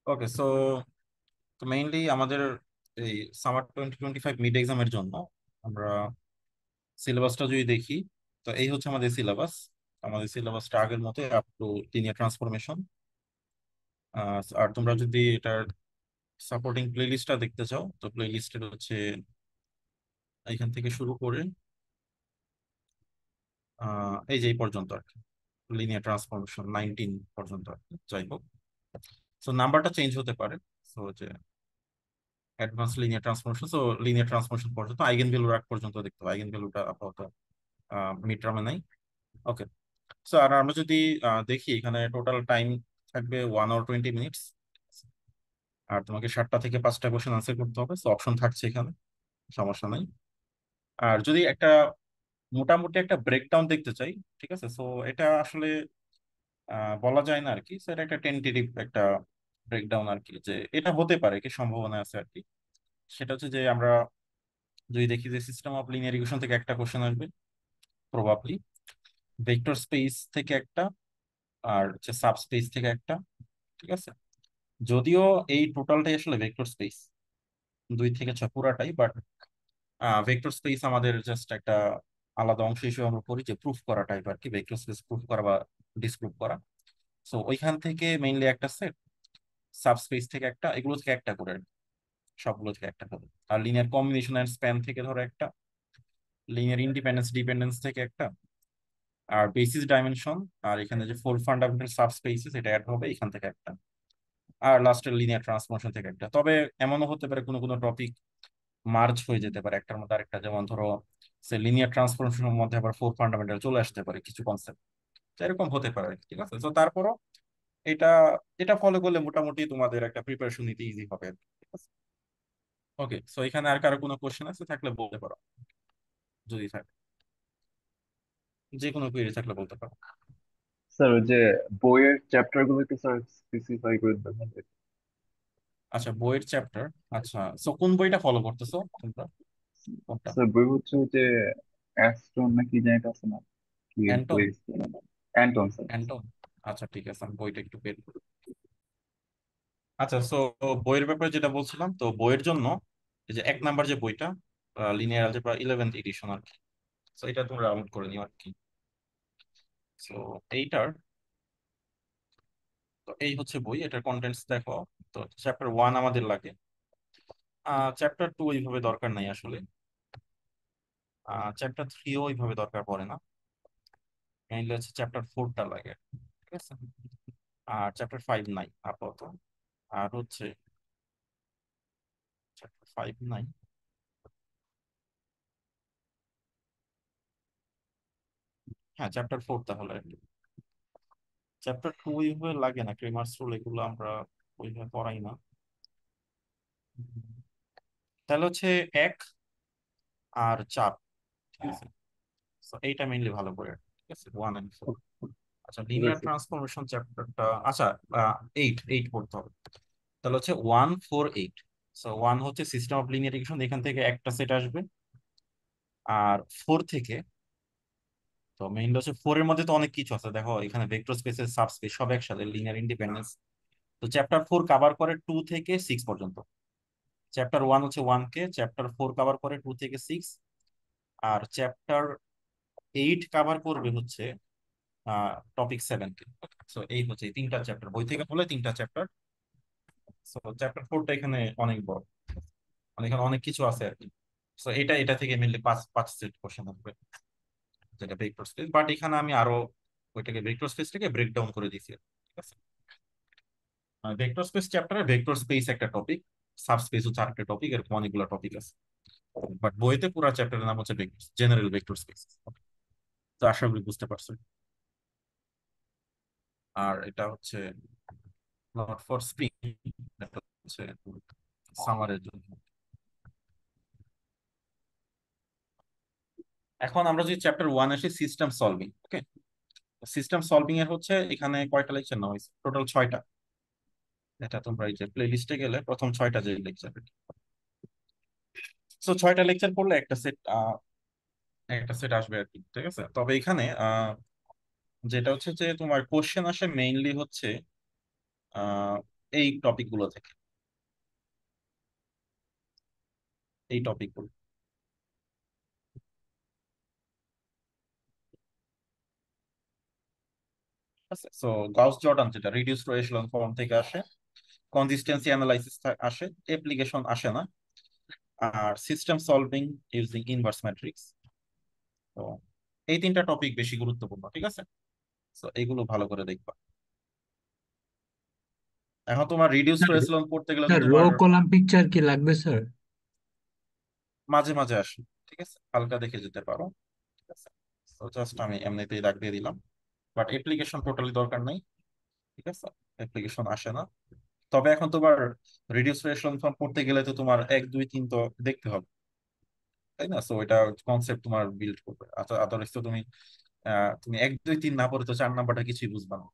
ওকে, so তো mainly আমাদের এই সামার 2025 মিড এক্সামের জন্য আমরা সিলেবাসটা যদি দেখি, তো এই হচ্ছে আমাদের সিলেবাস। আমাদের সিলেবাসটা আগের মতো আপ টু লিনিয়ার ট্রান্সফরমেশন। আর তোমরা যদি এটার সাপোর্টিং প্লে লিস্টটা দেখতে চাও, তো প্লে লিস্টের হচ্ছে এখান থেকে শুরু করে এই যে এই পর্যন্ত আর কি, লিনিয়ার ট্রান্সফরমেশন 19 পর্যন্ত আর কি। যাই হোক, সো নাম্বারটা চেঞ্জ হতে পারে। সো যে advance linear transformation, so linear transformation পর্যন্ত আইগেন ভ্যালু রাখ পর্যন্ত দেখতে হবে। আইগেন ভ্যালুটা আপাতত মিড টার্মে নাই। ওকে, সো আর আমরা যদি দেখি, এখানে টোটাল টাইম থাকবে 1 hour 20 minutes। আর তোমাকে 7টা থেকে 5টা কোশ্চেন আনসার করতে হবে, সো অপশন থাকছে এখানে, সমস্যা নাই। আর যদি একটা মোটামুটি একটা ব্রেকডাউন দেখতে চাই, ঠিক আছে, সো এটা আসলে বলা যায় না আর কি। সো এটা একটা টেন্টেটিভ একটা ব্রেকডাউন আর কি, যে এটা হতে পারে কি সম্ভাবনা আছে আর কি। সেটা হচ্ছে যে আমরা যদি দেখি যে সিস্টেম অফ লিনিয়ার ইকুয়েশন থেকে একটা কোশ্চেন আসবে প্রবাবলি, ভেক্টর স্পেস থেকে একটা, আর হচ্ছে সাব স্পেস থেকে একটা, ঠিক আছে। যদিও এই টোটালটাই আসলে ভেক্টর স্পেস, 2 থেকে 6 পুরাটাই, বাট ভেক্টর স্পেস আমাদের জাস্ট একটা আলাদা অংশ হিসেবে আমরা করি, যে প্রুফ করা টাইপ আর কি, ভেক্টর স্পেস প্রুফ করা বা ডিসপ্রুভ করা। সো ওইখান থেকে মেইনলি একটা সেট, সাব স্পেস থেকে একটা, এগুলো থেকে একটা করে আর কি, সবগুলো থেকে একটা করে। আর লিনিয়ার কম্বিনেশন এন্ড স্প্যান থেকে ধরো একটা, লিনিয়ার ইন্ডিপেন্ডেন্স ডিপেন্ডেন্স থেকে একটা, আর বেসিস ডাইমেনশন, আর এখানে যে ফোর ফান্ডামেন্টাল সাব স্পেসিস এটা অ্যাড হবে এখান থেকে একটা, আর লাস্টের লিনিয়ার ট্রান্সফরমেশন থেকে একটা। তবে এমনও হতে পারে কোনো কোনো টপিক মার্জ হয়ে যেতে পারে একটার মধ্যে আরেকটা, যেমন ধরো সে লিনিয়ার ট্রান্সফরমেশনের মধ্যে আবার ফোর ফান্ডামেন্টাল চলে আসতে পারে কিছু কনসেপ্ট, এরকম হতে পারে আর কি, ঠিক আছে। তো তারপরও এটা এটা ফলো করলে মোটামুটি তোমাদের একটা প্রিপারেশন নিতে ইজি হবে আর কি, ঠিক আছে। ওকে, সো এখানে আর কারো কোনো কোশ্চেন আছে থাকলে বলতে পারো, যদি থাকে, যে কোনো কোয়েরি থাকলে বলতে পারো। স্যার ওই যে বইয়ের চ্যাপ্টার গুলো একটু স্যার স্পেসিফাই করে দেবেন। আচ্ছা, বইয়ের চ্যাপ্টার। আচ্ছা, সো কোন বইটা ফলো করতেছো তোমরা, কোনটা? স্যার বই হচ্ছে ওই যে অ্যাস্ট্রন না কি জানি একটা আছে না, কি অ্যান্টন? বই অ্যান্টন স্যার। অ্যান্টন, আচ্ছা ঠিক আছে, আমি বইটা একটু বের করি। আচ্ছা, সো বইয়ের ব্যাপারে যেটা বলছিলাম, তো বইয়ের জন্য এই যে 1 নাম্বার যে বইটা, লিনিয়ার অলজেব্রা 11th এডিশন আর কি, তো এটা তোমরা ডাউনলোড করে নিও আর কি। সো এইটার, তো এই হচ্ছে বই, এটার কন্টেন্টস দেখো। তো চ্যাপ্টার 1 আমাদের লাগে, চ্যাপ্টার 2 ওইভাবে দরকার নাই আসলে, চ্যাপ্টার 3ও ওইভাবে দরকার পড়ে না। মেইনলি হচ্ছে চ্যাপ্টার 4টা লাগে, ঠিক আছে। আর চ্যাপ্টার 5 নাই আপাতত। আর হচ্ছে চ্যাপ্টার 5 নাই। হ্যাঁ, চ্যাপ্টার 4 তাহলে আর কি। চ্যাপ্টার 2 ওইভাবে লাগে না, ক্রেমার্স রুল এগুলো আমরা ওইভাবে পড়াই না। তাহলে হচ্ছে এক আর চাপ, ঠিক আছে। So এইটা মেইনলি ভালো করে, ঠিক আছে, 1 and 4। আচ্ছা, লিনিয়ার ট্রান্সফরমেশন চ্যাপ্টারটা, আচ্ছা 8 পড়তে হবে। তাহলে হচ্ছে 1 4 8। সো 1 হচ্ছে সিস্টেম অফ লিনিয়ার ইকুয়েশন, এখান থেকে একটা সেট আসবে। আর 4 থেকে, তো মেইনলি হচ্ছে 4 এর মধ্যে তো অনেক কিছু আছে, দেখো এখানে ভেক্টর স্পেসের সাবস্পেস সব একসাথে, লিনিয়ার ইন্ডিপেন্ডেন্স। তো চ্যাপ্টার 4 কাভার করে 2 থেকে 6 পর্যন্ত। চ্যাপ্টার 1 হচ্ছে 1 কে, চ্যাপ্টার 4 কাভার করে 2 থেকে 6। আর চ্যাপ্টার 8 কাভার করবে হচ্ছে টপিক 7 কে। সো এই হচ্ছে এই 3টা চ্যাপ্টার, বই থেকে বলে 3টা চ্যাপ্টার। সো চ্যাপ্টার 4টা এখানে অনেক বড়, মানে এখানে অনেক কিছু আছে আর কি। সো এটা এটা থেকে মেনলি পাঁচ পাঁচ সেট কোশ্চেন আসবে, যেটা ভেক্টর স্পেস, বাট এখানে আমি আরো ওইটাকে ভেক্টর স্পেসটাকে ব্রেক ডাউন করে দিয়েছি, ঠিক আছে। ভেক্টর স্পেস চ্যাপ্টারে ভেক্টর স্পেস একটা টপিক, সাব স্পেস হচ্ছে আরেকটা টপিক, এরকম অনেকগুলো টপিক আছে। বাট বইতে পুরো চ্যাপ্টারের নাম হচ্ছে জেনারেল ভেক্টর স্পেস। তো আশা করি বুঝতে পারছো। আর এটা হচ্ছে নট ফর স্প্রিং, এটা হচ্ছে সামারের জন্য। এখন আমরা যদি চ্যাপ্টার 1 আসি, সিস্টেম সলভিং। ওকে, সিস্টেম সলভিং এর হচ্ছে এখানে কয়টা লেকচার নেওয়া হয়েছে, টোটাল 6টা। এটা তোমরা এই যে প্লে লিস্টে গেলে প্রথম 6টা যে লেকচার, সো 6টা লেকচার পড়লে একটা সেট আসবে আর কি, ঠিক আছে। তবে এখানে যেটা হচ্ছে যে তোমার কোশ্চেন আসে মেইনলি হচ্ছে এই টপিক গুলো থেকে, এই টপিক গুলো। সো গাউস জর্ডান যেটা রিডিউসড এশেলন ফর্ম থেকে আসে, কনসিস্টেন্সি অ্যানালাইসিস আসে, অ্যাপ্লিকেশন আসে না, আর system solving using inverse matrix. তো এই তিনটা টপিক বেশি গুরুত্বপূর্ণ, ঠিক আছে? তো এইগুলো ভালো করে দেখবা। এখন তোমার রিডিউসড স্যার, এশেলন পড়তে গেলে তো স্যার রো তোমার কলাম পিকচার কি লাগবে স্যার? মাঝে মাঝে আসে, ঠিক আছে, হালকা দেখে যেতে পারো, ঠিক আছে। তো জাস্ট আমি এমনিতেই দাগ দিয়ে দিলাম, বাট অ্যাপ্লিকেশন টোটালি দরকার নাই, ঠিক আছে, অ্যাপ্লিকেশন আসে না। তবে এখন তোমার রিডিউস রেশন ফর্ম পড়তে গেলে তো তোমার 1 2 3 তো দেখতে হবে, তাই না? সো এটা কনসেপ্ট তোমার বিল্ড করবে। আচ্ছা, আদারওয়াইজ তো তুমি 1 2 3 না পড়ে তো 4 নাম্বারটা কিছুই বুঝবা না।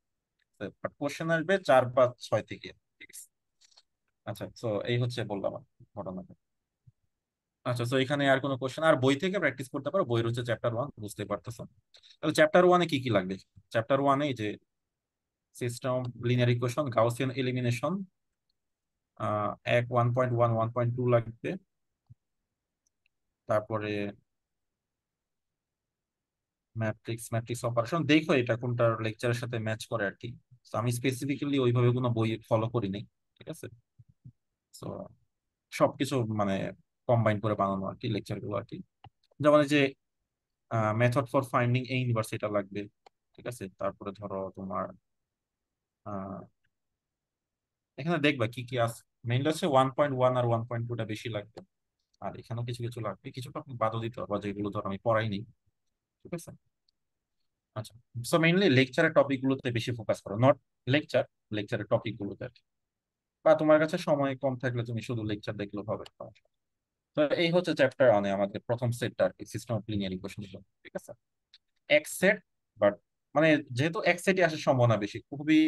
বাট কোশ্চেন আসবে 4 5 6 থেকে, ঠিক আছে। আচ্ছা, তো এই হচ্ছে বললাম আর কি ঘটনা। আচ্ছা, তো এখানে আর কোনো কোশ্চেন? আর বই থেকে প্র্যাকটিস করতে পারো, বইয়ের হচ্ছে চ্যাপ্টার 1, বুঝতে পারতেছো? তাহলে চ্যাপ্টার 1-এ কি কি লাগবে? চ্যাপ্টার 1-এ যে system linear equation, Gaussian elimination, 1.1 1.2 লাগবে। তারপরে ম্যাট্রিক্স অপারেশন, দেখো এটা কোনটার লেকচারের সাথে ম্যাচ করে আর কি। তো আমি স্পেসিফিক্যালি ওইভাবে কোনো বই ফলো করি নাই, ঠিক আছে। তো সবকিছু মানে কম্বাইন করে বানানো আর কি লেকচার গুলো আর কি। যেমন এই যে method for finding A inverse, এটা লাগবে, ঠিক আছে। তারপরে ধরো তোমার আহ, এখানে দেখবা কি কি আছে। মেইনলি হচ্ছে 1.1 আর 1.2টা বেশি লাগবে। আর এখানেও কিছু কিছু লাগবে, কিছু টপিক বাদও দিতে পারবা যেগুলো ধরো আমি পড়াইনি, ঠিক আছে। আচ্ছা, সো মেইনলি লেকচারের টপিক গুলোতে বেশি ফোকাস করো, নট লেকচার, লেকচারের টপিক গুলোতে আর কি। বা তোমার কাছে সময় কম থাকলে তুমি শুধু লেকচার দেখলেও হবে। তো এই হচ্ছে চ্যাপ্টার 1-এ আমাদের প্রথম সেটটা আর কি, সিস্টেম অফ লিনিয়ার ইকুয়েশন, ঠিক আছে। এক সেট, বাট মানে যেহেতু এক সেটই আসার সম্ভাবনা বেশি, খুবই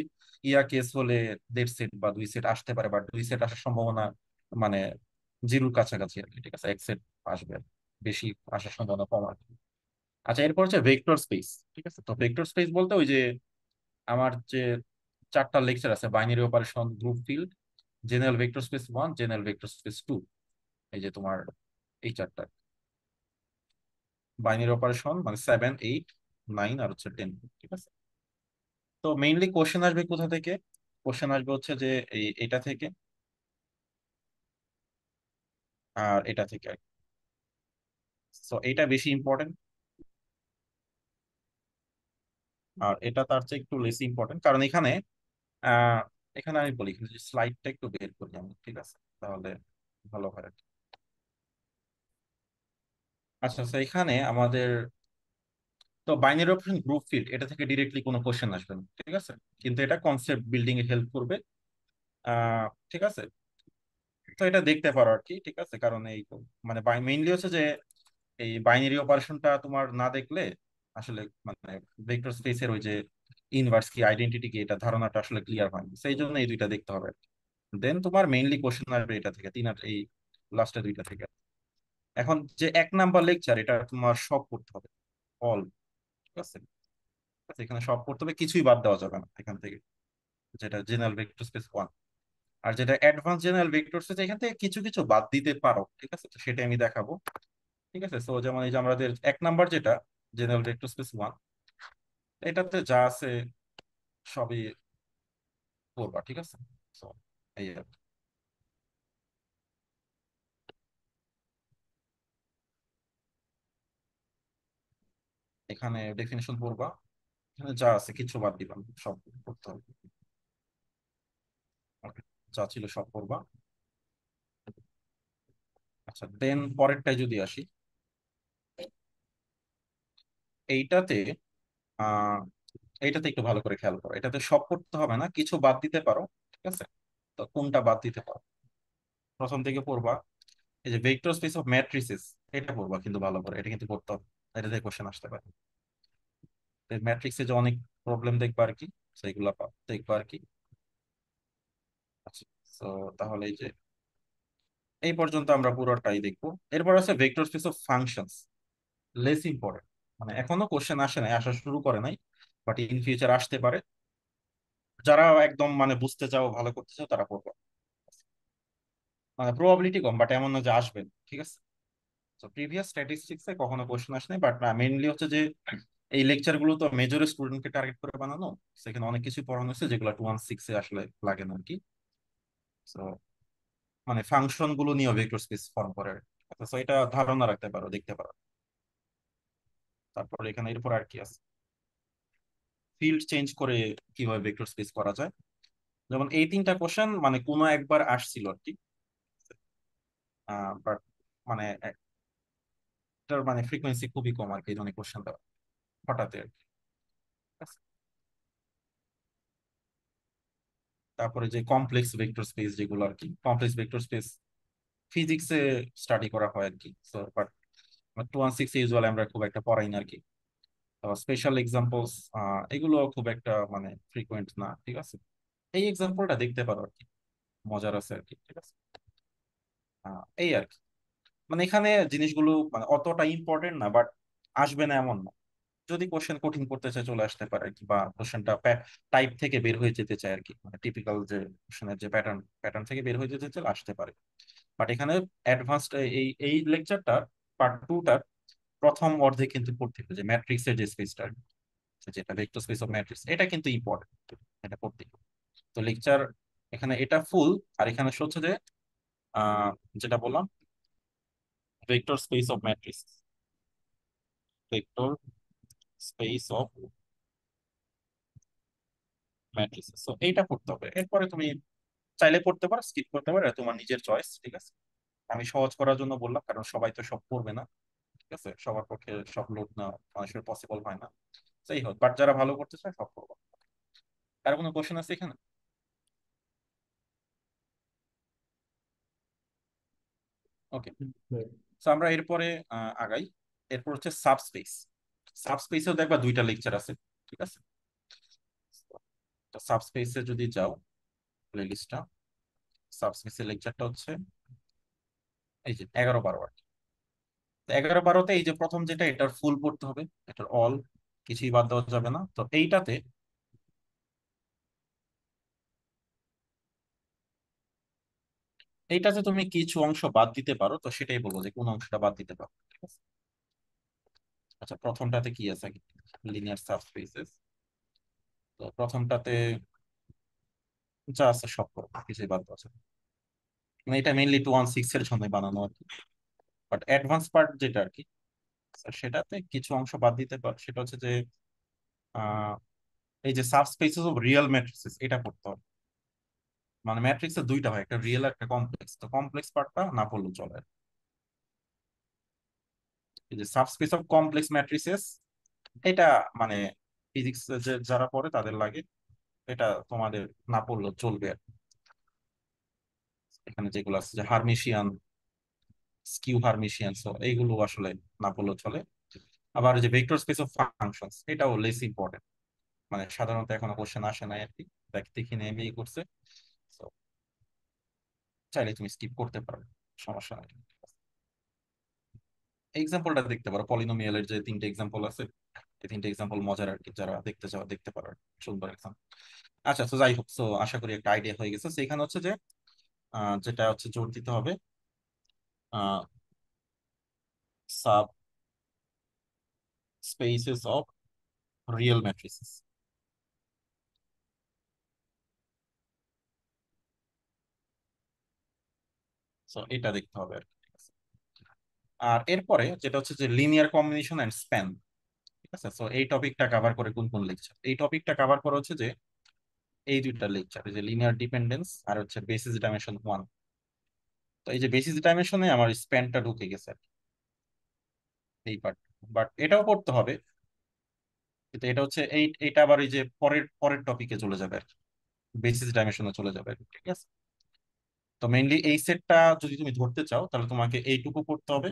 কেস হলে 1.5 সেট বা 2 সেট আসতে পারে, বাট 2 সেট আসার সম্ভাবনা মানে জিরোর কাছাকাছি আর কি, ঠিক আছে। এক সেট আসবে আর কি। বেশি আসার সম্ভাবনা কম আর কি। আচ্ছা, এরপর হচ্ছে ভেক্টর স্পেস, ঠিক আছে। তো ভেক্টর স্পেস বলতে ওই যে আমার যে 4টা লেকচার আছে, binary operation, group field, general vector space 1, general vector space 2, এই যে তোমার এই 4টা বাইনারি অপারেশন, মানে 7 8 9 আর হচ্ছে 10, ঠিক আছে। তো মেইনলি কোশ্চেন আসবে কোথা থেকে? কোশ্চেন আসবে হচ্ছে যে এটা থেকে আর এটা থেকে আর তো এটা বেশি ইম্পর্টেন্ট, আর এটা তার চেয়ে একটু লেস ইম্পর্টেন্ট, কারণ এখানে আহ এখানে আমি বলি, এখানে যে স্লাইডটা একটু বের করি আমি, ঠিক আছে, তাহলে ভালো হয় আর কি। আচ্ছা, তো এখানে আমাদের তো বাইনারি অপারেশন, গ্রুপ ফিল্ড, এটা থেকে ডিরেক্টলি কোনো কোশ্চেন আসবে না, ঠিক আছে। কিন্তু এটা কনসেপ্ট বিল্ডিং এ হেল্প করবে, ঠিক আছে। তো এটা দেখতে পারো আর কি, ঠিক আছে। কারণ এই মানে মেইনলি হচ্ছে যে এই বাইনারি অপারেশনটা তোমার না দেখলে আসলে মানে ভেক্টর স্পেসের ওই যে ইনভার্স কি, আইডেন্টিটি কি, এটা ধারণাটা আসলে ক্লিয়ার হয় না। সেই জন্য এই দুইটা দেখতে হবে। দেন তোমার মেইনলি কোশ্চেন আসবে এটা থেকে, এই লাস্টের দুইটা থেকে। এখন যে 1 নাম্বার লেকচার, এটা তোমার সব করতে হবে, অল, ঠিক আছে। আচ্ছা, এখানে সব করতে হবে, কিছুই বাদ দেওয়া যাবে না এখান থেকে, যেটা জেনারেল ভেক্টর স্পেস 1। আর যেটা অ্যাডভান্স জেনারেল ভেক্টর স্পেস, এখান থেকে কিছু কিছু বাদ দিতে পারো, ঠিক আছে। তো সেটা আমি দেখাবো, ঠিক আছে। তো যেমন এই যে আমাদের 1 নাম্বার যেটা জেনারেল ভেক্টর স্পেস 1, এটাতে যা আছে সবই করবা, ঠিক আছে। তো এই আর কি। এখানে ডেফিনেশন পড়বা, এখানে যা আছে কিছু বাদ দিবা না, সব করতে হবে। Okay, যা ছিল সব করবা। আচ্ছা, দেন পরেরটায় যদি আসি, এইটাতে আহ এইটাতে একটু ভালো করে খেয়াল করো, এটাতে সব করতে হবে না, কিছু বাদ দিতে পারো, ঠিক আছে। তো কোনটা বাদ দিতে পারো? প্রথম থেকে পড়বা, এই যে ভেক্টর স্পেস অফ ম্যাট্রিসেস, এটা পড়বা কিন্তু ভালো করে, এটা কিন্তু পড়তে হবে, এটা থেকে কোশ্চেন আসতে পারে। ম্যাট্রিক্সে যে অনেক প্রবলেম দেখবা আর কি, সেইগুলা দেখবা আর কি। আচ্ছা, তো তাহলে এই যে এই পর্যন্ত আমরা পুরোটাই দেখবো। এরপর আছে vector space of functions, less important, মানে এখনো কোশ্চেন আসে নাই, আসা শুরু করে নাই, বাট ইন ফিউচার আসতে পারে। যারা একদম মানে বুঝতে চাও, ভালো করতে চাও, তারা পড়বে। মানে প্রবাবিলিটি কম, বাট এমন না যে আসবে না, ঠিক আছে। তো প্রিভিয়াস স্ট্যাটিস্টিক্সে কখনো কোশ্চেন আসেনি, বাট মেইনলি হচ্ছে যে এই লেকচার গুলো তো মেজর স্টুডেন্টকে টার্গেট করে বানানো। সেখানে অনেক কিছু পড়ানো হয়েছে যেগুলো 216 এ আসলে লাগে না আর কি। তো মানে ফাংশন গুলো নিয়ে ভেক্টর স্পেস ফর্ম করে। তো এটা ধারণা রাখতে পারো, দেখতে পারো। তারপর এখানে এরপর আর কি আছে, ফিল্ড চেঞ্জ করে কিভাবে ভেক্টর স্পেস করা যায়। যেমন এই তিনটা কোশ্চেন মানে কোনো একবার আসছিল আর কি, বাট মানে এটার মানে ফ্রিকোয়েন্সি খুবই কম আর কি, এই ধরনের কোশ্চেন দেওয়া হঠাৎ আর কি। ঠিক আছে? তারপরে যে কমপ্লেক্স ভেক্টর স্পেস যেগুলো আর কি, কমপ্লেক্স ভেক্টর স্পেস ফিজিক্সে স্টাডি করা হয় আর কি। সো বাট 216 ইউজুয়ালি আমরা খুব একটা পড়াই না আর কি। স্পেশাল এক্সাম্পলস এগুলো খুব একটা মানে ফ্রিকোয়েন্ট না, ঠিক আছে। এই এক্সাম্পলটা দেখতে পারো আর কি, মজার আছে আর কি, ঠিক আছে। এই আর কি, মানে এখানে জিনিসগুলো মানে অতটা ইম্পর্টেন্ট না, বাট আসবে না এমন না। যদি কোশ্চেন কঠিন করতে চায় চলে আসতে পারে আর কি, বা কোশ্চেনটা টাইপ থেকে বের হয়ে যেতে চায় আর কি, মানে টিপিক্যাল যে কোশ্চেনের যে প্যাটার্ন, প্যাটার্ন থেকে বের হয়ে যেতে চায় আসতে পারে। বাট এখানে অ্যাডভান্সড এই এই লেকচারটা পার্ট 2টার প্রথম অর্ধে কিন্তু পড়তে হবে যে ম্যাট্রিক্সের যে স্পেসটা, যেটা ভেক্টর স্পেস অফ ম্যাট্রিক্স, এটা কিন্তু ইম্পর্টেন্ট, এটা পড়তে হবে। তো লেকচার এখানে এটা ফুল। আর এখানে হচ্ছে যে আহ, যেটা বললাম, vector space of matrix, vector space of matrix, তো এইটা পড়তে হবে। এরপরে তুমি চাইলে পড়তে পারো, স্কিপ করতে পারো, এটা তোমার নিজের চয়েস, ঠিক আছে। আমি সহজ করার জন্য বললাম, কারণ সবাই তো সব পড়বে না, ঠিক আছে। সবার পক্ষে সব লোড না মানুষের পসিবল হয় না। যাই হোক, বাট যারা ভালো করতে চায় সব পড়বো। আর কোনো কোশ্চেন আছে এখানে? ওকে। তো আমরা এরপরে আগাই। এরপর হচ্ছে সাবস্পেস। সাবস্পেসেও দেখবা 2টা লেকচার আছে, ঠিক আছে। তো সাবস্পেসে যদি যাও প্লে লিস্টটা, সাবস্পেসের লেকচারটা হচ্ছে এই যে 11-12 আর কি। তো 11-12-তে এই যে প্রথম যেটা, এটার ফুল পড়তে হবে, এটার অল, কিছুই বাদ দেওয়া যাবে না। তো এইটাতে এইটাতে তুমি কিছু অংশ বাদ দিতে পারো, তো সেটাই বলবো যে কোন অংশটা বাদ দিতে পারো, ঠিক আছে। আচ্ছা, প্রথমটাতে কি আছে? লিনিয়ার সাবস্পেসেস। তো প্রথমটাতে যা আছে সব করবো, কিছুই বাদ দেওয়া যাবে না। মানে এটা মেইনলি 216 এর জন্য বানানো আর কি। বাট অ্যাডভান্স পার্ট যেটা আর কি, সেটাতে কিছু অংশ বাদ দিতে পারো। সেটা হচ্ছে যে আহ, এই যে সাবস্পেসেস অফ রিয়েল ম্যাট্রিক্সেস, এটা পড়তে হবে। মানে ম্যাট্রিক্সের 2টা হয়, একটা রিয়েল একটা কমপ্লেক্স। তো কমপ্লেক্স পার্টটা না পড়লেও চলে। এই যে সাবস্পেস অফ কমপ্লেক্স ম্যাট্রিসেস, এটা মানে ফিজিক্স যে যারা পড়ে তাদের লাগে, এটা তোমাদের না পড়লেও চলবে আর কি। এখানে যেগুলো আছে যে হার্মিশিয়ান, স্কিউ হার্মিশিয়ান, সো এইগুলো আসলে না পড়লেও চলে। আবার যে ভেক্টর স্পেস অফ ফাংশনস, এটাও লেস ইম্পর্টেন্ট, মানে সাধারণত এখনো কোশ্চেন আসে নাই আর কি, দেখি এমএই করছে। So, চাইলে তুমি স্কিপ করতে পারো, সমস্যা নেই। এক্সাম্পলটা দেখতে পারো, পলিনোমিয়ালের যে 3টে এক্সাম্পল আছে, এই 3টে এক্সাম্পল মজার আর কি, যারা দেখতে চাও দেখতে পারো, সুন্দর এক্সাম্পল। আচ্ছা, তো যাই হোক, তো আশা করি একটা আইডিয়া হয়ে গেছে। সেখানে হচ্ছে যে যেটা হচ্ছে জোর দিতে হবে, sub spaces of real matrices. So এটা দেখতে হবে আর কি, ঠিক আছে। আর এরপরে যেটা হচ্ছে যে লিনিয়ার কম্বিনেশন এন্ড স্প্যান, ঠিক আছে। সো এই টপিকটা কভার করে কোন কোন লেকচার? এই টপিকটা কভার করে হচ্ছে যে এই 2টা লেকচার, যে লিনিয়ার ডিপেন্ডেন্স আর হচ্ছে বেসিস ডাইমেনশন 1। তো এই যে বেসিস ডাইমেনশনে আমার স্প্যানটা ঢুকে গেছে আর কি, এই পার্ট। বাট এটাও পড়তে হবে, কিন্তু এটা হচ্ছে এইটা আবার এই যে পরের পরের টপিকে চলে যাবে আর কি, বেসিস ডাইমেনশনে চলে যাবে আর কি, ঠিক আছে। তো মেইনলি এই সেটটা যদি তুমি ধরতে চাও, তাহলে তোমাকে এইটুকু পড়তে হবে,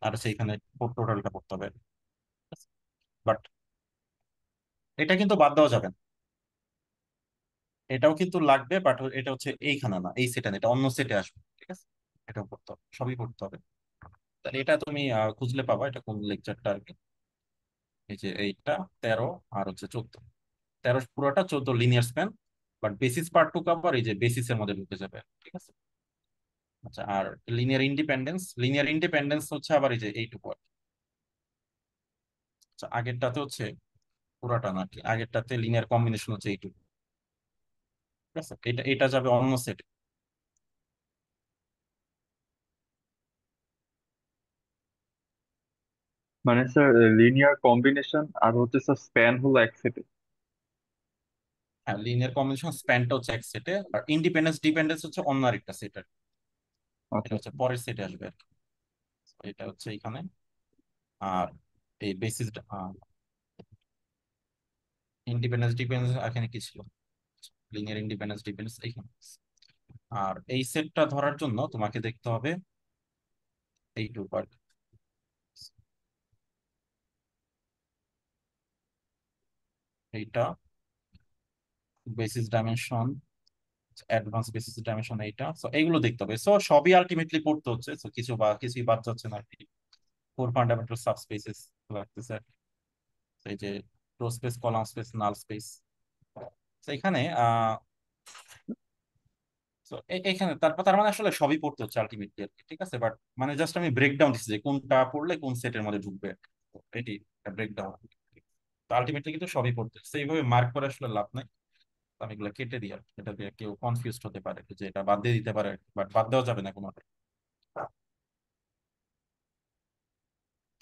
আর সেইখানে টোটালটা পড়তে হবে। বাট এটা কিন্তু বাদ দেওয়া যাবে না, এটাও কিন্তু লাগবে, বাট এটা হচ্ছে এইখানে না, এই সেটে না, এটা অন্য সেটে আসবে, ঠিক আছে। এটাও পড়তে হবে, সবই পড়তে হবে। তাহলে এটা তুমি খুঁজলে পাবা, এটা কোন লেকচারটা আর কি। এই যে এইটা 13 আর হচ্ছে 14, 13 পুরোটা 14 লিনিয়ার স্প্যান, বাট বেসিস পার্টটুকু আবার এই যে বেসিসের মধ্যে ঢুকে যাবে, ঠিক আছে। আচ্ছা, আর লিনিয়ার ইন্ডিপেন্ডেন্স হচ্ছে আবার এই যে এইটুকু আর কি। আচ্ছা, আগেরটাতে হচ্ছে পুরাটা না কি, আগেরটাতে লিনিয়ার কম্বিনেশন হচ্ছে এইটুকু, ঠিক আছে। এটা এটা যাবে অন্য সেট। মানে স্যার লিনিয়ার কম্বিনেশন আর হচ্ছে স্যার স্প্যান হলো এক সেটে। হ্যাঁ, লিনিয়ার কম্বিনেশন স্প্যানটা হচ্ছে এক সেটে, আর ইন্ডিপেন্ডেন্স ডিপেন্ডেন্স হচ্ছে অন্য আরেকটা সেটের। এটা আচ্ছা। হচ্ছে পরের সেটে আসবে আর কি। তো এটা হচ্ছে এখানে। আর এই বেসিস ইন্ডিপেন্ডেন্স ডিপেন্ডেন্স এখানে কি ছিল, লিনিয়ার ইন্ডিপেন্ডেন্স ডিপেন্ডেন্স এখানে। আর এই সেটটা ধরার জন্য তোমাকে দেখতে হবে এইটুকু আর কি। এইটা basis dimension, advance basis dimension, এইটা। সো এইগুলো দেখতে হবে। সো সবই আলটিমেটলি পড়তে হচ্ছে, সো কিছুই বাদ যাচ্ছে না আর কি। 4 ফান্ডামেন্টাল সাবস্পেসেস লাগতেছে আর কি। তো এই যে row space, column space, null space. তো এখানে তো এখানে তারপর তার মানে আসলে সবই পড়তে হচ্ছে আলটিমেটলি আর কি, ঠিক আছে। বাট মানে জাস্ট আমি ব্রেকডাউন দিচ্ছি যে কোনটা পড়লে কোন সেটের মধ্যে ঢুকবে আর কি। তো এটি ব্রেকডাউন। তো আলটিমেটলি কিন্তু সবই পড়তে হচ্ছে, এইভাবে মার্ক করে আসলে লাভ নাই। তো আমি এগুলো কেটে দিই আর কি। এটা দিয়ে কেউ কনফিউজড হতে পারে যে এটা বাদ দিয়ে দিতে পারে, বাট বাদ দেওয়া যাবে না কোনো।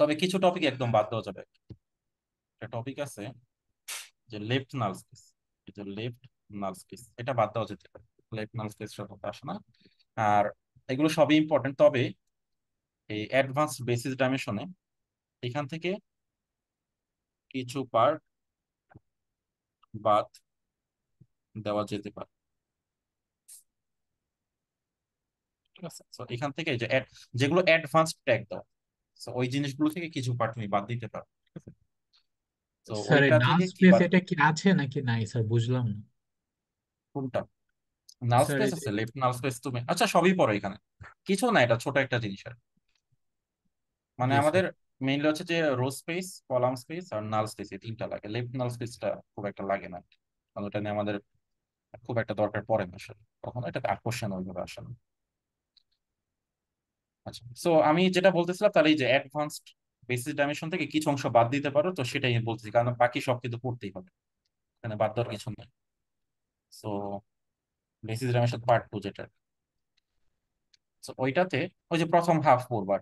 তবে কিছু টপিক একদম বাদ দেওয়া যাবে। একটা টপিক আছে যে লেফট নাল স্পেস, এই যে লেফট নাল স্পেস, এটা বাদ দেওয়া যেতে পারে। লেফট নাল স্পেস সম্পর্কে আসে না। আর এগুলো সবই ইম্পর্টেন্ট, তবে এই অ্যাডভান্স বেসিস ডাইমেনশনে এখান থেকে কিছু পার্ট বাদ দেওয়া যেতে পারে, ঠিক আছে। তো এখান থেকে এই যে যেগুলো অ্যাডভান্স ট্যাগ দেওয়া, তো ওই জিনিসগুলো থেকে কিছু পার্ট তুমি বাদ দিতে পারো, ঠিক আছে। তো স্যার এই ওইটা নাল থেকে কি স্পেস বাদ, এটা কি আছে নাকি নাই স্যার, বুঝলাম না। কোনটা? নাল স্যার স্পেস এই যে আছে, লেফট নাল স্পেস তুমি আচ্ছা সবই পড়ো এখানে। কিছু না, এটা ছোট একটা জিনিস আর কি। মানে জি স্যার। আমাদের মেইনলি হচ্ছে যে রো স্পেস, কলাম স্পেস আর নাল স্পেস, এই তিনটা লাগে। লেফট নাল স্পেসটা খুব একটা লাগে না, কারণ ওটা নিয়ে আমাদের খুব একটা দরকার পড়ে না আসলে, কখনো এটা কোশ্চেন ওইভাবে আসে না। আচ্ছা, সো আমি যেটা বলতেছিলাম, তাহলে এই যে অ্যাডভান্সড বেসিস ডাইমেনশন থেকে কিছু অংশ বাদ দিতে পারো, তো সেটাই আমি বলতেছি, কারণ বাকি সব কিন্তু পড়তেই হবে, এখানে বাদ দেওয়ার কিছু নেই। সো বেসিস ডাইমেনশন পার্ট 2 যেটা, সো ওইটাতে ওই যে প্রথম হাফ পড়বা,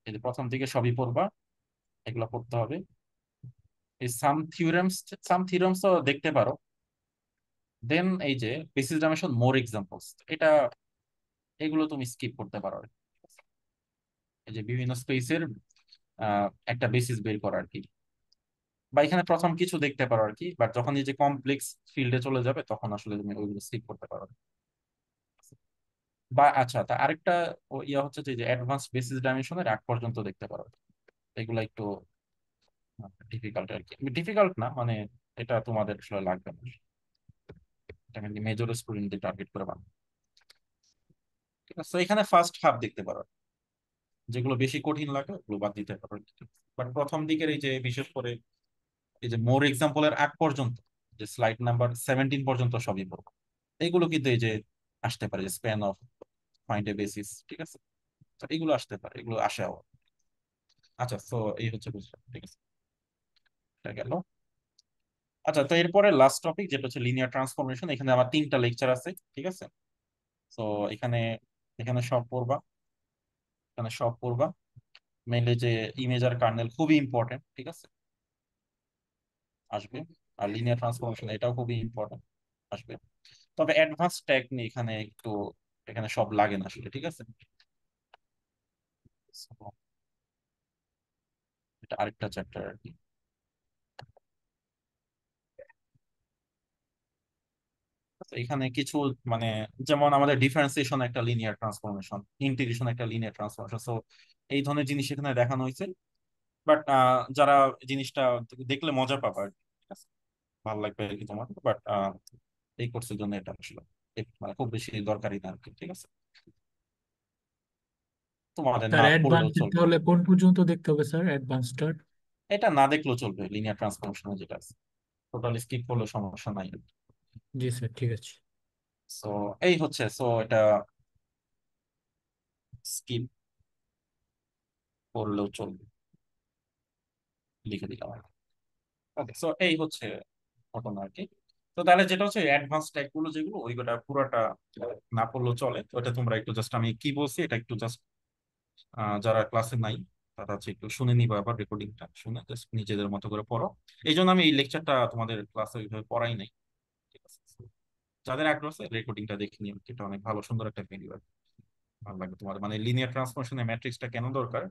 এই যে প্রথম দিকে সবই পড়বা, এগুলো পড়তে হবে। এই সাম থিওরেমস তো দেখতে পারো। দেন এই যে বেসিস ডাইমেনশন মোর এক্সাম্পলস, এটা এগুলো তুমি স্কিপ করতে পারো আর কি। এই যে বিভিন্ন স্পেসের একটা বেসিস বের করা আর কি, বা এখানে প্রথম কিছু দেখতে পারো আর কি, বাট যখন এই যে কমপ্লেক্স ফিল্ডে চলে যাবে তখন আসলে তুমি ওইগুলো স্কিপ করতে পারো। বা আচ্ছা, তা আরেকটা ইয়া হচ্ছে যে অ্যাডভান্স বেসিস ডাইমেনশনের আগ পর্যন্ত দেখতে পারো। এগুলো একটু ডিফিকাল্ট আর কি, ডিফিকাল্ট না মানে, এটা তোমাদের আসলে লাগবে না, এটা মেজর স্টুডেন্টদের টার্গেট করে বানানো, ঠিক আছে। তো এখানে ফার্স্ট হাফ দেখতে পারো, যেগুলো বেশি কঠিন লাগে ওগুলো বাদ দিতে পারো। বাট প্রথম দিকের এই যে বিশেষ করে এই যে মোর এক্সাম্পলের আগ পর্যন্ত, যে স্লাইড নাম্বার 17 পর্যন্ত সবই পড়বো। এইগুলো কিন্তু এই যে আসতে পারে, যে span of find a basis, ঠিক আছে। তো এগুলো আসতে পারে, এগুলো আসেও। আচ্ছা, তো এই হচ্ছে বুঝলাম, ঠিক আছে, এটা গেল। আচ্ছা, তো এরপরে লাস্ট টপিক যেটা হচ্ছে লিনিয়ার ট্রান্সফরমেশন। এখানে আমার 3টা লেকচার আছে, ঠিক আছে। তো এখানে এখানে সব পড়বা, এখানে সব পড়বা। মেইনলি যে ইমেজ আর কার্নেল খুবই ইম্পর্টেন্ট, ঠিক আছে, আসবে। আর লিনিয়ার ট্রান্সফরমেশন এটাও খুবই ইম্পর্টেন্ট, আসবে। তবে অ্যাডভান্স ট্যাগ নিয়ে এখানে একটু, এখানে সব লাগে না আসলে, ঠিক আছে। So, এটা আরেকটা চ্যাপ্টার আর কি। তো এখানে কিছু মানে, যেমন আমাদের ডিফারেন্সিয়েশন একটা লিনিয়ার ট্রান্সফরমেশন, ইন্টিগ্রেশন একটা লিনিয়ার ট্রান্সফরমেশন, সো এই ধরনের জিনিস এখানে দেখানো হয়েছে। বাট যারা জিনিসটা দেখলে মজা পাবে আর কি, ঠিক আছে, ভালো লাগবে আর কি তোমার। বাট এই কোর্সের জন্য এটা আসলে মানে খুব বেশি দরকারি না আর কি, ঠিক আছে, তোমাদের স্যার না পড়লেও অ্যাডভান্স চলবে। তাহলে কোন পর্যন্ত দেখতে হবে স্যার, অ্যাডভান্সটার? এটা না দেখলেও চলবে, লিনিয়ার ট্রান্সফরমেশন যেটা আছে টোটাল স্কিপ করলে সমস্যা নাই। জি স্যার, ঠিক আছে। সো এই হচ্ছে, সো এটা স্কিপ করলেও চলবে, লিখে দিলাম। ওকে, সো এই হচ্ছে ঘটনা আর কি। তো তাহলে যেটা হচ্ছে অ্যাডভান্স ট্যাগ গুলো যেগুলো, ওইগুলা পুরাটা না পড়লেও চলে। তো এটা তোমরা একটু জাস্ট, আমি কি বলছি এটা একটু জাস্ট যারা ক্লাসে নাই তারা হচ্ছে একটু শুনে নিবা, আবার রেকর্ডিংটা শুনে জাস্ট নিজেদের মতো করে পড়ো। এই জন্য আমি এই লেকচারটা তোমাদের ক্লাসে ওইভাবে পড়াই নাই, ঠিক আছে? So, যাদের আগ্রহ আছে রেকর্ডিংটা দেখে নিও, এটা অনেক ভালো সুন্দর একটা ভিডিও, ভালো লাগবে তোমার। মানে লিনিয়ার ট্রান্সফরমেশনের ম্যাট্রিক্সটা কেন দরকার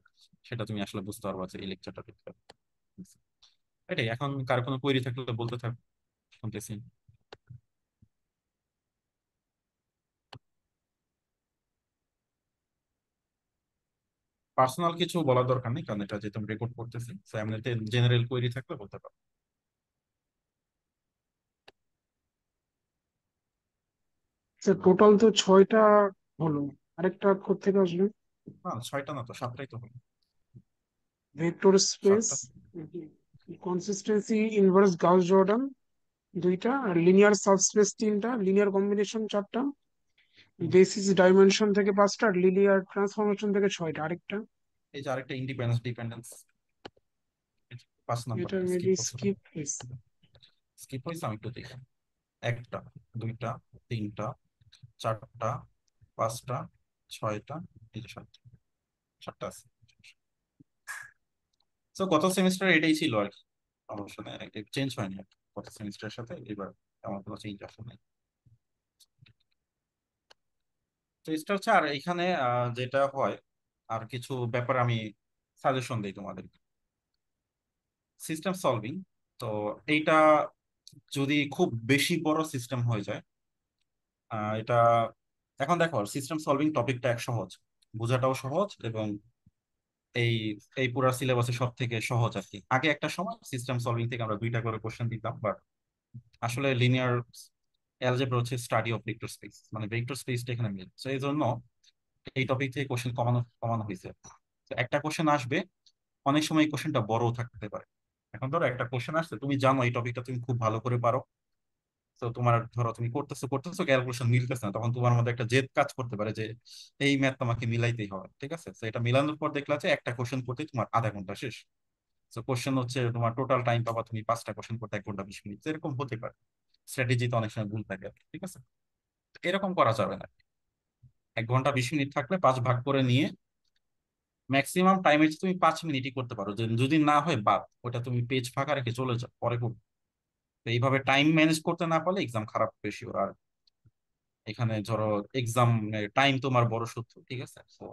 সেটা তুমি আসলে বুঝতে পারবা যে এই লেকচারটা দেখতে। এটাই, এখন কার কোনো কোয়েরি থাকলে বলতে থাক, শুনতেছি। পার্সোনাল কিছু বলার দরকার নেই, কারণ এটা যেহেতু আমি রেকর্ড করতেছি, তো এমনিতে জেনারেল কোয়েরি থাকলে বলতে পারো। স্যার টোটাল তো 6টা হলো, আরেকটা কোত্থেকে আসবে? না, 6টা না তো 7টাই তো হলো। ভেক্টর স্পেস, 7টা। কনসিস্টেন্সি, ইনভার্স গাউস জর্ডান 2টা, আর লিনিয়ার সাবস্পেস 3টা, লিনিয়ার কম্বিনেশন 4টা, বেসিস ডাইমেনশন থেকে 5টা, আর লিনিয়ার ট্রান্সফরমেশন থেকে 6টা। আরেকটা এই যে আরেকটা ইন্ডিপেন্ডেন্স ডিপেন্ডেন্স, 5 নাম্বার এটা স্কিপ মেবি করছে। স্কিপ হয়েছে। স্কিপ হয়েছে, আমি একটু দেখি। 1টা, 2টা, 3টা, 4টা, 5টা, 6টা, এই যে 7টা, 7টা আছে। তো গত সেমিস্টার এটাই ছিল আর কি, সমস্যা নেই, চেঞ্জ হয়নি আর কি। গত সেমিস্টারের সাথে এবার আমার কোনো চেঞ্জ আসে নাই। তো এটা হচ্ছে, আর এখানে যেটা হয়, আর কিছু ব্যাপার আমি সাজেশন দিই তোমাদের। সিস্টেম সলভিং, তো এইটা যদি খুব বেশি বড় সিস্টেম হয়ে যায়, এটা, এখন দেখো সিস্টেম সলভিং টপিকটা এক সহজ, বোঝাটাও সহজ, এবং এই এই পুরো সিলেবাসে সব থেকে সহজ আর কি। আগে একটা সময় সিস্টেম সলভিং থেকে আমরা 2টা করে কোশ্চেন দিতাম, বাট আসলে লিনিয়ার অ্যালজেব্রা হচ্ছে স্টাডি অফ ভেক্টর স্পেস, মানে ভেক্টর স্পেসটা এখানে মেন। তো এই জন্য এই টপিক থেকে কোশ্চেন কমানো কমানো হয়েছে। তো একটা কোশ্চেন আসবে, অনেক সময় এই কোশ্চেনটা বড় থাকতে পারে। এখন ধরো একটা কোশ্চেন আসছে, তুমি জানো এই টপিকটা তুমি খুব ভালো করে পারো, তো তোমার ধরো তুমি করতেছো করতেছো ক্যালকুলেশন মিলতেছে না, তখন তোমার মধ্যে একটা জেদ কাজ করতে পারে যে এই ম্যাথ তোমাকে মিলাইতেই হবে, ঠিক আছে? তো এটা মিলানোর পর দেখলা যে একটা কোশ্চেন করতে তোমার আধা ঘন্টা শেষ। তো কোশ্চেন হচ্ছে তোমার টোটাল টাইম পাবা তুমি 5টা কোশ্চেন করতে 1 ঘন্টা 20 মিনিট, তো এরকম হতে পারে। স্ট্র্যাটেজিতে অনেক সময় ভুল থাকে আর কি, ঠিক আছে? তো এরকম করা যাবে না। 1 ঘন্টা 20 মিনিট থাকলে 5 ভাগ করে নিয়ে ম্যাক্সিমাম টাইমে তুমি 5 মিনিটই করতে পারো, যে যদি না হয় বাদ, ওটা তুমি পেজ ফাঁকা রেখে চলে যাও, পরে করবে। তো এইভাবে টাইম ম্যানেজ করতে না পারলে এক্সাম খারাপ বেশি। আর এখানে ধরো এক্সাম টাইম তোমার বড় শত্রু, ঠিক আছে? তো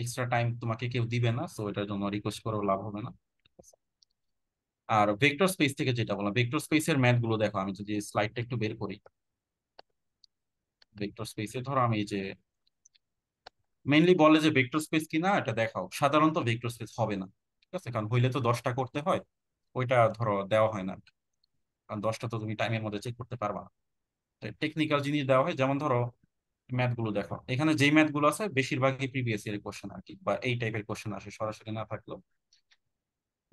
এক্সট্রা টাইম তোমাকে কেউ দিবে না, সো এটার জন্য রিকোয়েস্ট করেও লাভ হবে না, ঠিক আছে? আর ভেক্টর স্পেস থেকে যেটা বললাম, ভেক্টর স্পেসের ম্যাথ গুলো দেখো, আমি যদি স্লাইডটা একটু বের করি। ভেক্টর স্পেসে ধরো আমি এই যে মেইনলি বলে যে ভেক্টর স্পেস কিনা এটা দেখাও, সাধারণত ভেক্টর স্পেস হবে না, ঠিক আছে? কারণ হইলে তো 10টা করতে হয়, ওইটা ধরো দেওয়া হয় না, কারণ 10টা তো তুমি টাইমের মধ্যে চেক করতে পারবা না। টেকনিক্যাল জিনিস দেওয়া হয়, যেমন ধরো ম্যাথ গুলো দেখো, এখানে যেই ম্যাথ গুলো আছে বেশিরভাগই প্রিভিয়াস ইয়ারের কোশ্চেন আর কি, বা এই টাইপের কোশ্চেন আসে সরাসরি না থাকলেও।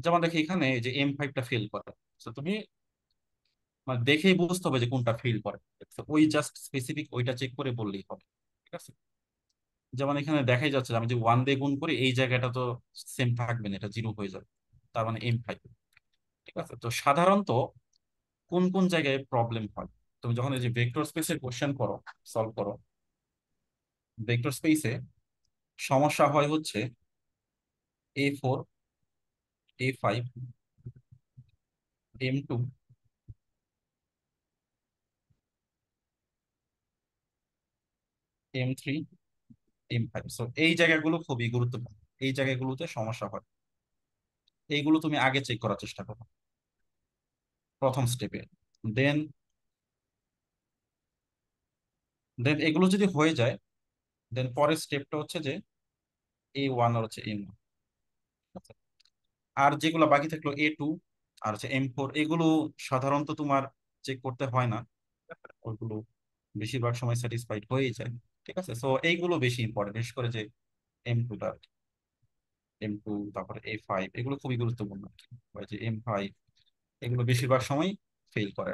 যেমন দেখি এখানে এই যে M5টা ফেল করে, তো তুমি মানে দেখেই বুঝতে হবে যে কোনটা ফেল করে। তো ওই জাস্ট স্পেসিফিক ওইটা চেক করে বললেই হবে, ঠিক আছে? যেমন এখানে দেখাই যাচ্ছে যে আমি যে 1 দিয়ে গুণ করি, এই জায়গাটা তো সেম থাকবে না, এটা 0 হয়ে যাবে, তার মানে M5, ঠিক আছে? তো সাধারণত কোন কোন জায়গায় প্রবলেম হয়, তুমি যখন এই যে ভেক্টর স্পেসের কোশ্চেন করো, সলভ করো, ভেক্টর স্পেসে সমস্যা হয় হচ্ছে A4, A5, M2, M3, M5। So এই জায়গাগুলো খুবই গুরুত্বপূর্ণ, এই জায়গাগুলোতে সমস্যা হয়। এইগুলো তুমি আগে চেক করার চেষ্টা করো প্রথম স্টেপে। দেন দেন এগুলো যদি হয়ে যায়, দেন পরের স্টেপটা হচ্ছে যে A1 আর হচ্ছে M1। আর যেগুলো বাকি থাকলো A2 আর হচ্ছে M4, এগুলো সাধারণত তোমার চেক করতে হয় না, ওইগুলো বেশিরভাগ সময় স্যাটিসফাইড হয়েই যায়, ঠিক আছে? সো এইগুলো বেশি ইম্পর্টেন্ট, বিশেষ করে যে M2টা, M2, তারপরে A5, এগুলো খুবই গুরুত্বপূর্ণ আর কি। বা যে M5, এগুলো বেশিরভাগ সময় ফেল করে।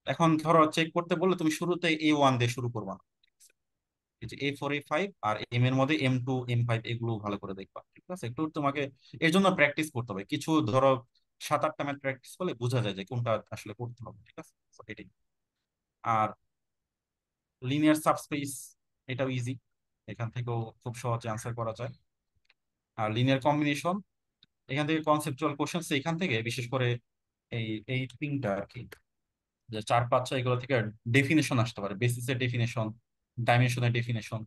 এখন ধরো চেক করতে বললে তুমি শুরুতে A1 দিয়ে শুরু করবা না। এই যে A4 A5 আর এম এর মধ্যে M2 M5 এগুলো ভালো করে দেখবা, ঠিক আছে? একটু তোমাকে এর জন্য প্র্যাকটিস করতে হবে কিছু, ধরো 7-8টা ম্যাথ প্র্যাকটিস করলে বোঝা যায় যে কোনটা আসলে করতে হবে, ঠিক আছে? So এটাই। আর লিনিয়ার সাবস্পেস, এটাও ইজি, এখান থেকেও খুব সহজে আনসার করা যায়। আর লিনিয়ার কম্বিনেশন, এখান থেকে কনসেপচুয়াল কোশ্চেন, এখান থেকে বিশেষ করে এই এই তিনটা আর কি, যে 4 5 6 এগুলো থেকে ডেফিনেশন আসতে পারে, বেসিসের ডেফিনেশন, ডাইমেনশনের ডেফিনেশন,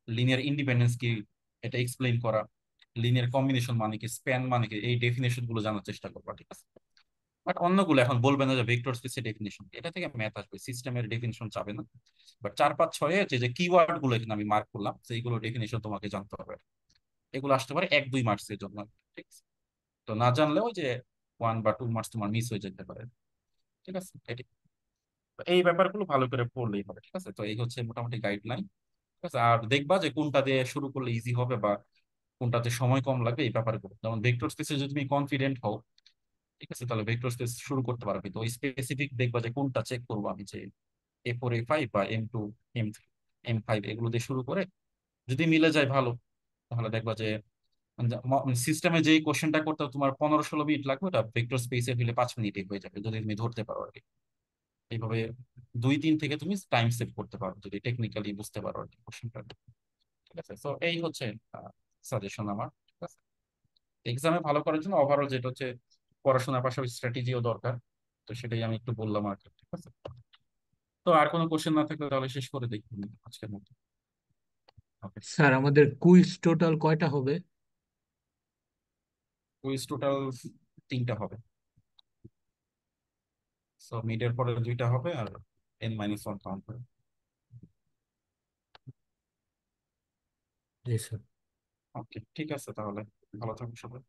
লিনিয়ার ইন্ডিপেন্ডেন্স কি এটা এক্সপ্লেইন করা, লিনিয়ার কম্বিনেশন মানে কি, স্প্যান মানে কি, এই ডেফিনেশন গুলো জানার চেষ্টা করবা, ঠিক আছে? বাট অন্যগুলো এখন বলবে না যে ভেক্টর স্পেসের ডেফিনেশন, এটা থেকে ম্যাথ আসবে, সিস্টেমের ডেফিনেশন চাবে না। বাট 4 5 6 যে যে কিওয়ার্ড গুলো এখানে আমি মার্ক করলাম, সেইগুলো ডেফিনেশন তোমাকে জানতে হবে। এগুলো আসতে পারে 1-2 মার্কসের জন্য, ঠিক আছে? তো না জানলেও যে 1 বা 2 মার্কস তোমার মিস হয়ে যেতে পারে, ঠিক আছে? তো এই ব্যাপারগুলো ভালো করে পড়লেই হবে, ঠিক আছে? তো এই হচ্ছে মোটামুটি গাইডলাইন, ঠিক আছে? আর দেখবা যে কোনটা দিয়ে শুরু করলে ইজি হবে বা কোনটাতে সময় কম লাগবে, এই ব্যাপারগুলো। যেমন ভেক্টর স্পেসে যদি তুমি কনফিডেন্ট হও, ঠিক আছে, তাহলে ভেক্টর স্পেস শুরু করতে পারবে। তো ওই স্পেসিফিক দেখবা যে কোনটা চেক করবো আমি, যে A4 A5 বা M2 M3 M5 এগুলো দিয়ে শুরু করে যদি মিলে যায় ভালো, তাহলে দেখবা যে সিস্টেমে যেই কোশ্চেনটা করতে তোমার 15-16 মিনিট লাগবে, ওটা ভেক্টর স্পেসে ফেলে 5 মিনিটে হয়ে যাবে, যদি তুমি ধরতে পারো আর কি। এইভাবে 2-3 থেকে তুমি টাইম সেভ করতে পারো যদি টেকনিক্যালি বুঝতে পারো আর কি কোশ্চেনটা, ঠিক আছে? তো এই হচ্ছে সাজেশন আমার, ঠিক আছে? এক্সামে ভালো করার জন্য ওভারঅল যেটা হচ্ছে পড়াশোনার পাশাপাশি স্ট্র্যাটেজিও দরকার, তো সেটাই আমি একটু বললাম আর কি, ঠিক আছে? তো আর কোনো কোশ্চেন না থাকলে তাহলে শেষ করে দেখি আজকের মতো। ওকে, স্যার আমাদের কুইজ টোটাল কয়টা হবে? কুইজ টোটাল 3টা হবে। সো মিডের পরে 2টা হবে আর N-1 কাউন্ট হবে। জি স্যার। ওকে, ঠিক আছে তাহলে, ভালো থাকো সবাই।